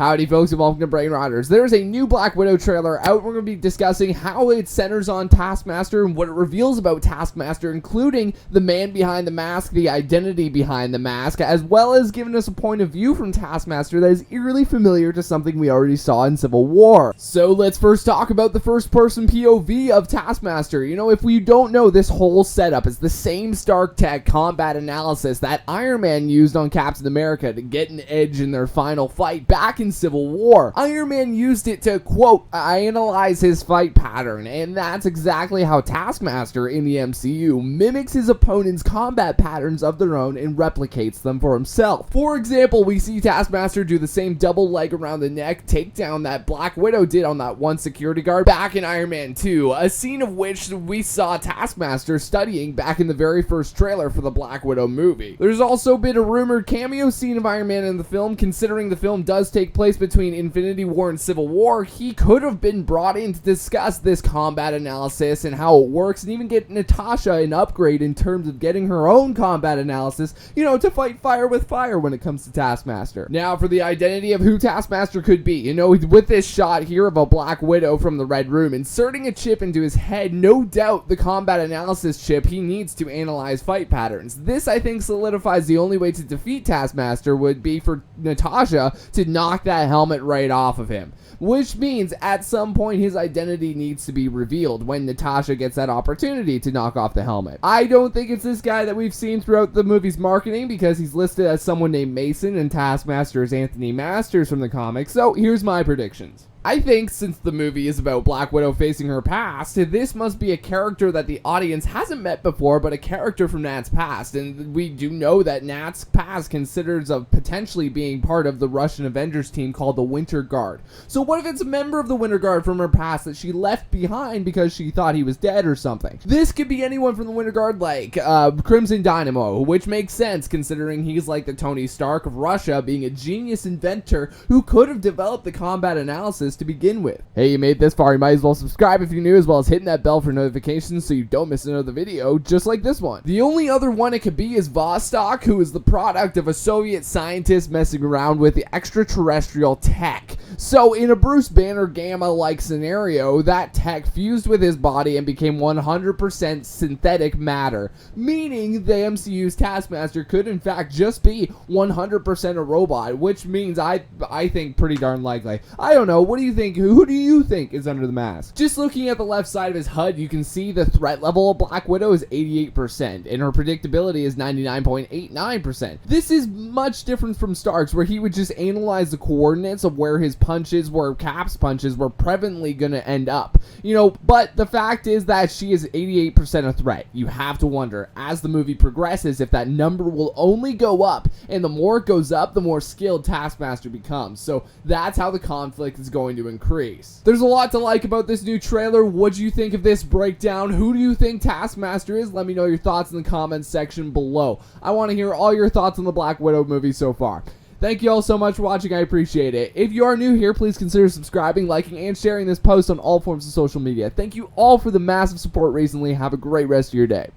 Howdy folks and welcome to Brain Riders. There's a new Black Widow trailer out. We're going to be discussing how it centers on Taskmaster and what it reveals about Taskmaster, including the man behind the mask, the identity behind the mask, as well as giving us a point of view from Taskmaster that is eerily familiar to something we already saw in Civil War. So let's first talk about the first person POV of Taskmaster. You know, if you don't know, this whole setup is the same Stark Tech combat analysis that Iron Man used on Captain America to get an edge in their final fight back in Civil War. Iron Man used it to, quote, analyze his fight pattern, and that's exactly how Taskmaster in the MCU mimics his opponent's combat patterns of their own and replicates them for himself. For example, we see Taskmaster do the same double leg around the neck takedown that Black Widow did on that one security guard back in Iron Man 2, a scene of which we saw Taskmaster studying back in the very first trailer for the Black Widow movie. There's also been a rumored cameo scene of Iron Man in the film. Considering the film does take place between Infinity War and Civil War, he could have been brought in to discuss this combat analysis and how it works, and even get Natasha an upgrade in terms of getting her own combat analysis, you know, to fight fire with fire when it comes to Taskmaster. Now, for the identity of who Taskmaster could be, you know, with this shot here of a Black Widow from the Red Room inserting a chip into his head, no doubt the combat analysis chip he needs to analyze fight patterns. This, I think, solidifies the only way to defeat Taskmaster would be for Natasha to knock that helmet right off of him, which means at some point his identity needs to be revealed when Natasha gets that opportunity to knock off the helmet. I don't think it's this guy that we've seen throughout the movie's marketing, because he's listed as someone named Mason and Taskmaster is Anthony Masters from the comics, so here's my predictions. I think since the movie is about Black Widow facing her past, this must be a character that the audience hasn't met before, but a character from Nat's past. And we do know that Nat's past considers of potentially being part of the Russian Avengers team called the Winter Guard. So what if it's a member of the Winter Guard from her past that she left behind because she thought he was dead or something? This could be anyone from the Winter Guard, like Crimson Dynamo, which makes sense considering he's like the Tony Stark of Russia, being a genius inventor who could have developed the combat analysis to begin with. Hey, you made this far, you might as well subscribe if you're new, as well as hitting that bell for notifications so you don't miss another video just like this one. The only other one it could be is Vostok, who is the product of a Soviet scientist messing around with the extraterrestrial tech. So in a Bruce Banner Gamma-like scenario, that tech fused with his body and became 100% synthetic matter, meaning the MCU's Taskmaster could in fact just be 100% a robot, which means I think pretty darn likely. I don't know, what do you think? Who do you think is under the mask? Just looking at the left side of his HUD, you can see the threat level of Black Widow is 88%, and her predictability is 99.89%. This is much different from Stark's, where he would just analyze the coordinates of where his punches, where Cap's punches were prevalently going to end up. You know, but the fact is that she is 88% a threat. You have to wonder, as the movie progresses, if that number will only go up, and the more it goes up, the more skilled Taskmaster becomes. So that's how the conflict is going to increase. There's a lot to like about this new trailer. What do you think of this breakdown? Who do you think Taskmaster is? Let me know your thoughts in the comments section below. I want to hear all your thoughts on the Black Widow movie so far. Thank you all so much for watching. I appreciate it. If you are new here, please consider subscribing, liking, and sharing this post on all forms of social media. Thank you all for the massive support recently. Have a great rest of your day.